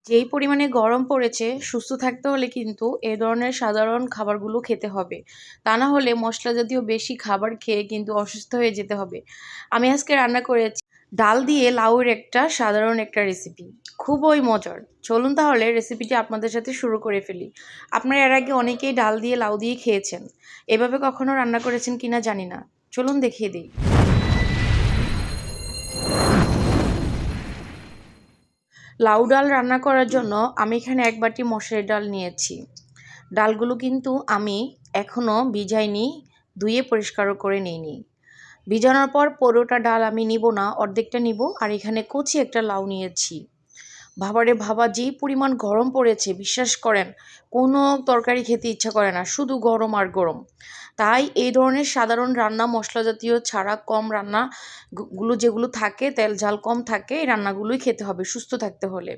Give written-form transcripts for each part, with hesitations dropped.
যেই পরিমাণে গরম পড়েছে, সুস্থ থাকতে হলে কিন্তু এ ধরনের সাধারণ খাবারগুলো খেতে হবে। তা না হলে মসলা জাতীয় বেশি খাবার খেয়ে কিন্তু অসুস্থ হয়ে যেতে হবে। আমি আজকে রান্না করেছি ডাল দিয়ে লাউয়ের একটা সাধারণ একটা রেসিপি। খুবই মজার। চলুন তাহলে রেসিপিটি আপনাদের সাথে শুরু করে ফেলি। আপনারা এর আগে অনেকেই ডাল দিয়ে লাউ দিয়ে খেয়েছেন। এভাবে কখনো রান্না করেছেন কিনা জানি না। চলুন দেখিয়ে দিই। লাউ ডাল রান্না করার জন্য আমি এখানে ১ বাটি মসুরের ডাল নিয়েছি। ডালগুলো কিন্তু আমি এখনও ভিজাইনি, ধুয়ে পরিষ্কারও করে নিইনি। ভিজানোর পর পুরোটা ডাল আমি নিব না, অর্ধেকটা নিব। আর এখানে কচি একটা লাউ নিয়েছি। বাবারে বাবা, যেই পরিমাণ গরম পড়েছে বিশ্বাস করেন কোনো তরকারি খেতে ইচ্ছা করে না, শুধু গরম আর গরম। তাই এই ধরনের সাধারণ রান্না মশলা জাতীয় ছাড়া কম রান্না গুলো যেগুলো থাকে, তেল ঝাল কম থাকে, এই রান্নাগুলোই খেতে হবে সুস্থ থাকতে হলে।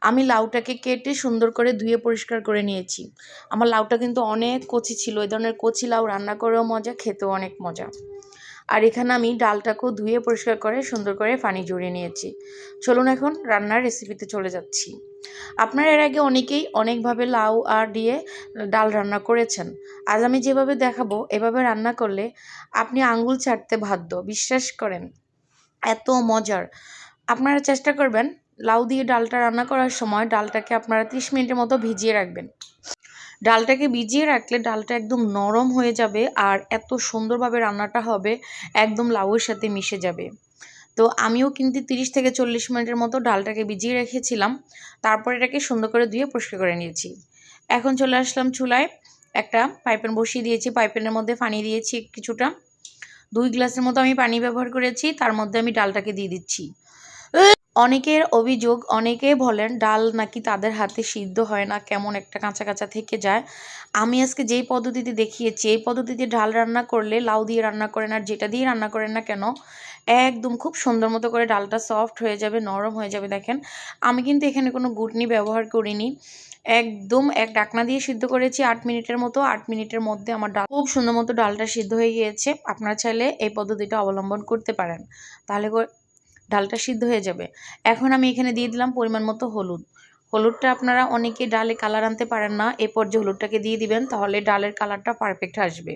আমি লাউটাকে কেটে সুন্দর করে ধুয়ে পরিষ্কার করে নিয়েছি। আমার লাউটা কিন্তু অনেক কচি ছিল। এই ধরনের কচি লাউ রান্না করেও মজা, খেতেও অনেক মজা। আর এখানে আমি ডালটাকেও ধুয়ে পরিষ্কার করে সুন্দর করে পানি ঝরিয়ে নিয়েছি। চলুন এখন রান্নার রেসিপিতে চলে যাচ্ছি। আপনারা এর আগে অনেকেই অনেকভাবে লাউ আর দিয়ে ডাল রান্না করেছেন। আজ আমি যেভাবে দেখাবো এভাবে রান্না করলে আপনি আঙ্গুল চাটতে বাধ্য। বিশ্বাস করেন, এত মজার। আপনারা চেষ্টা করবেন লাউ দিয়ে ডালটা রান্না করার সময় ডালটাকে আপনারা ৩০ মিনিটের মতো ভিজিয়ে রাখবেন। ডালটাকে ভিজিয়ে রাখলে ডালটা একদম নরম হয়ে যাবে আর এত সুন্দরভাবে রান্নাটা হবে, একদম লাউয়ের সাথে মিশে যাবে। তো আমিও কিন্তু ৩০ থেকে ৪০ মিনিটের মতো ডালটাকে ভিজিয়ে রেখেছিলাম। তারপর এটাকে সুন্দর করে ধুয়ে পরিষ্কার করে নিয়েছি। এখন চলে আসলাম চুলায়, একটা পাইপ্যান বসিয়ে দিয়েছি। পাইপ্যানের মধ্যে পানি দিয়েছি কিছুটা, ২ গ্লাসের মতো আমি পানি ব্যবহার করেছি। তার মধ্যে আমি ডালটাকে দিয়ে দিচ্ছি। অনেকের অভিযোগ, অনেকে বলেন ডাল নাকি তাদের হাতে সিদ্ধ হয় না, কেমন একটা কাঁচা কাঁচা থেকে যায়। আমি আজকে যেই পদ্ধতিতে দেখিয়েছি এই পদ্ধতিতে ডাল রান্না করলে, লাউ দিয়ে রান্না করেন আর যেটা দিয়ে রান্না করেন না কেন, একদম খুব সুন্দর মতো করে ডালটা সফট হয়ে যাবে, নরম হয়ে যাবে। দেখেন, আমি কিন্তু এখানে কোনো ঘুটনি ব্যবহার করিনি। একদম এক ঢাকনা দিয়ে সিদ্ধ করেছি ৮ মিনিটের মতো। ৮ মিনিটের মধ্যে আমার ডাল খুব সুন্দর মতো ডালটা সিদ্ধ হয়ে গিয়েছে। আপনারা চাইলে এই পদ্ধতিটা অবলম্বন করতে পারেন, তাহলে ডালটা সিদ্ধ হয়ে যাবে। এখন আমি এখানে দিয়ে দিলাম পরিমাণ মতো হলুদ। হলুদটা আপনারা অনেকে ডালে কালার আনতে পারেন না, এ পর্যায়ে হলুদটাকে দিয়ে দিবেন, তাহলে ডালের কালারটা পারফেক্ট আসবে।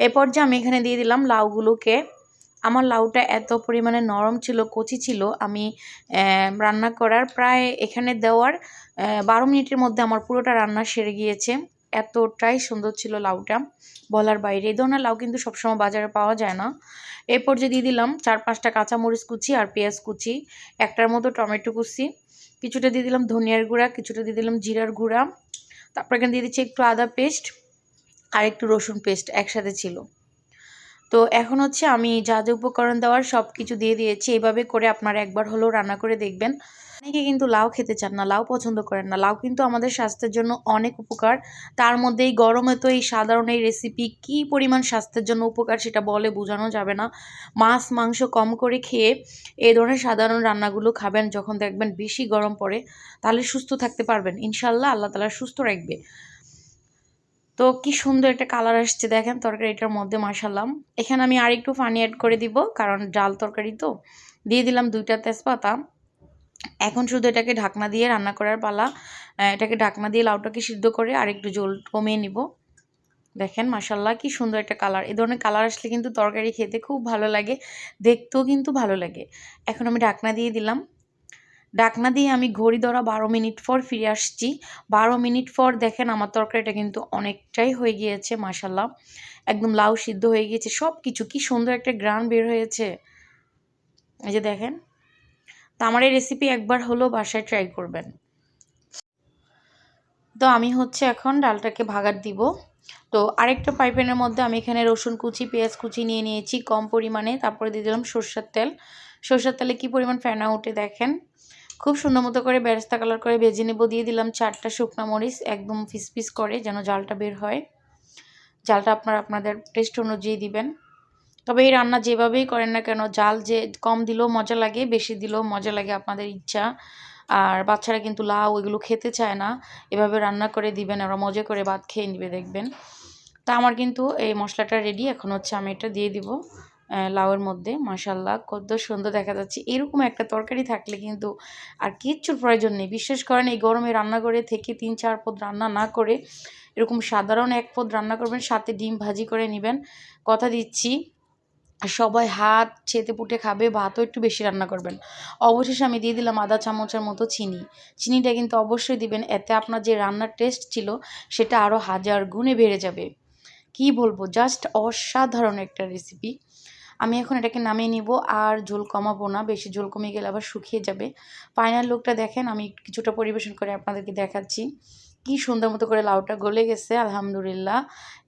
এ পর্যায়ে আমি এখানে দিয়ে দিলাম লাউগুলোকে। আমার লাউটা এত পরিমাণে নরম ছিল, কচি ছিল, আমি রান্না করার প্রায় এখানে দেওয়ার ১২ মিনিটের মধ্যে আমার পুরোটা রান্না সেরে গিয়েছে। এতটাই সুন্দর ছিল লাউটা, বলার বাইরে। এই ধরনের লাউ কিন্তু সবসময় বাজারে পাওয়া যায় না। এই পর্যায়ে দিয়ে দিলাম ৪-৫টা কাঁচামরিচ কুচি আর পেঁয়াজ কুচি, একটার মতো টমেটো কুচি, কিছুটা দিয়ে দিলাম ধনিয়ার গুঁড়া, কিছুটা দিয়ে দিলাম জিরার গুঁড়া। তারপর এখানে দিয়ে দিচ্ছি একটু আদা পেস্ট আর একটু রসুন পেস্ট একসাথে ছিল। তো এখন হচ্ছে আমি যা যা উপকরণ দেওয়ার সব কিছু দিয়ে দিয়েছি। এইভাবে করে আপনারা একবার হলেও রান্না করে দেখবেন। অনেকে কিন্তু লাউ খেতে চান না, লাউ পছন্দ করেন না। লাউ কিন্তু আমাদের স্বাস্থ্যের জন্য অনেক উপকার। তার মধ্যে এই গরমে তো এই সাধারণ এই রেসিপি কী পরিমাণ স্বাস্থ্যের জন্য উপকার সেটা বলে বোঝানো যাবে না। মাছ মাংস কম করে খেয়ে এই ধরনের সাধারণ রান্নাগুলো খাবেন, যখন দেখবেন বেশি গরম পড়ে, তাহলে সুস্থ থাকতে পারবেন ইনশাল্লাহ। আল্লাহ তাআলা সুস্থ রাখবে। তো কি সুন্দর একটা কালার আসছে দেখেন তরকারিটার মধ্যে, মাশাআল্লাহ। এখানে আমি আরেকটু পানি অ্যাড করে দিব, কারণ ডাল তরকারি তো। দিয়ে দিলাম ২টা তেজপাতা। এখন শুধু এটাকে ঢাকনা দিয়ে রান্না করার পালা। এটাকে ঢাকনা দিয়ে লাউটাকে সিদ্ধ করে আরেকটু ঝোল কমিয়ে নিব। দেখেন মাশাআল্লাহ কি সুন্দর একটা কালার। এই ধরনের কালার আসলে কিন্তু তরকারি খেতে খুব ভালো লাগে, দেখতেও কিন্তু ভালো লাগে। এখন আমি ঢাকনা দিয়ে দিলাম। ঢাকনা দিয়ে আমি ঘড়ি ধরা ১২ মিনিট পর ফিরে আসছি। ১২ মিনিট পর দেখেন আমার তরকারিটা কিন্তু অনেকটাই হয়ে গিয়েছে মাশাআল্লাহ। একদম লাউ সিদ্ধ হয়ে গিয়েছে, সব কিছু কি সুন্দর একটা ঘ্রাণ বের হয়েছে। এই যে দেখেন। তো আমার এই রেসিপি একবার হলেও বাসায় ট্রাই করবেন। তো আমি হচ্ছে এখন ডালটাকে ভাগার দিব। তো আরেকটা পাইপ্যানের মধ্যে আমি এখানে রসুন কুচি, পেঁয়াজ কুচি নিয়ে নিয়েছি কম পরিমাণে। তারপরে দিয়ে দিলাম সরষের তেল। সরষের তেলে কি পরিমাণ ফেনা ওঠে দেখেন। খুব সুন্দর মতো করে বেরেস্তা কালার করে ভেজে নেব। দিয়ে দিলাম ৪টা শুকনো মরিচ, একদম পিস পিস করে, যেন জালটা বের হয়। জালটা আপনারা আপনাদের টেস্ট অনুযায়ী দিবেন। তবে এই রান্না যেভাবেই করেন না কেন, জাল যে কম দিলেও মজা লাগে, বেশি দিলেও মজা লাগে, আপনাদের ইচ্ছা। আর বাচ্চারা কিন্তু লাউ এগুলো খেতে চায় না, এভাবে রান্না করে দিবেন, ওরা মজা করে ভাত খেয়ে নিবে দেখবেন। তা আমার কিন্তু এই মশলাটা রেডি। এখন হচ্ছে আমি এটা দিয়ে দিব। লাউয়ের মধ্যে। মাশাআল্লাহ কত সুন্দর দেখা যাচ্ছে। এরকম একটা তরকারি থাকলে কিন্তু আর কিচ্ছুর প্রয়োজন নেই। বিশ্বাস করেন এই গরমে রান্নাঘরে থেকে ৩-৪ পদ রান্না না করে এরকম সাধারণ ১ পদ রান্না করবেন, সাথে ডিম ভাজি করে নিবেন। কথা দিচ্ছি সবাই হাত চেটেপুটে খাবে, ভাতও একটু বেশি রান্না করবেন। অবশেষে আমি দিয়ে দিলাম আধা চামচের মতো চিনি। চিনিটা কিন্তু অবশ্যই দিবেন, এতে আপনার যে রান্নার টেস্ট ছিল সেটা আরও হাজার গুণে বেড়ে যাবে। কি বলবো, জাস্ট অসাধারণ একটা রেসিপি। আমি এখন এটাকে নামিয়ে নিব, আর ঝোল কমাবো না, বেশি ঝোল কমে গেলে আবার শুকিয়ে যাবে। ফাইনাল লুকটা দেখেন, আমি কিছুটা পরিবেশন করে আপনাদেরকে দেখাচ্ছি। কি সুন্দর মতো করে লাউটা গলে গেছে আলহামদুলিল্লাহ।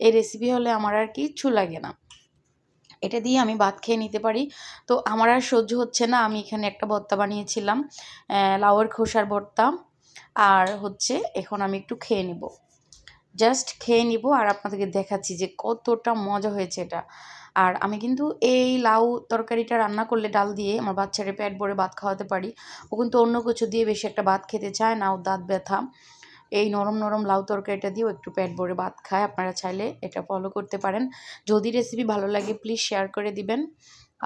এই রেসিপি হলে আমার আর কিচ্ছু লাগে না, এটা দিয়ে আমি ভাত খেয়ে নিতে পারি। তো আমার আর সহ্য হচ্ছে না, আমি এখানে একটা ভর্তা বানিয়েছিলাম, লাউয়ের খোসার ভর্তা। আর হচ্ছে এখন আমি একটু খেয়ে নিব, জাস্ট খেয়ে নিব আর আপনাদেরকে দেখাচ্ছি যে কতটা মজা হয়েছে এটা। আর আমি কিন্তু এই লাউ তরকারিটা রান্না করলে ডাল দিয়ে আমার বাচ্চারে পেট ভরে ভাত খাওয়াতে পারি। ও কিন্তু অন্য কিছু দিয়ে বেশি একটা ভাত খেতে চায় না, ওর দাঁত ব্যথা। এই নরম নরম লাউ তরকারিটা দিয়েও একটু পেট ভরে ভাত খায়। আপনারা চাইলে এটা ফলো করতে পারেন। যদি রেসিপি ভালো লাগে প্লিজ শেয়ার করে দিবেন,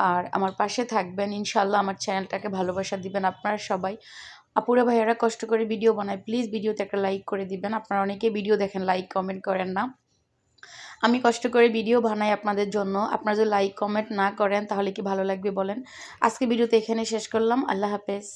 আর আমার পাশে থাকবেন ইনশাল্লাহ। আমার চ্যানেলটাকে ভালোবাসা দিবেন আপনারা সবাই। আপুরা ভাইয়ারা কষ্ট করে ভিডিও বানায়, প্লিজ ভিডিওতে একটা লাইক করে দিবেন। আপনারা অনেকেই ভিডিও দেখেন, লাইক কমেন্ট করেন না। আমি কষ্ট করে ভিডিও বানাই আপনাদের জন্য, আপনারা যদি লাইক কমেন্ট না করেন তাহলে কি ভালো লাগবে বলেন। আজকে ভিডিওতে এখানে শেষ করলাম, আল্লাহ হাফেজ।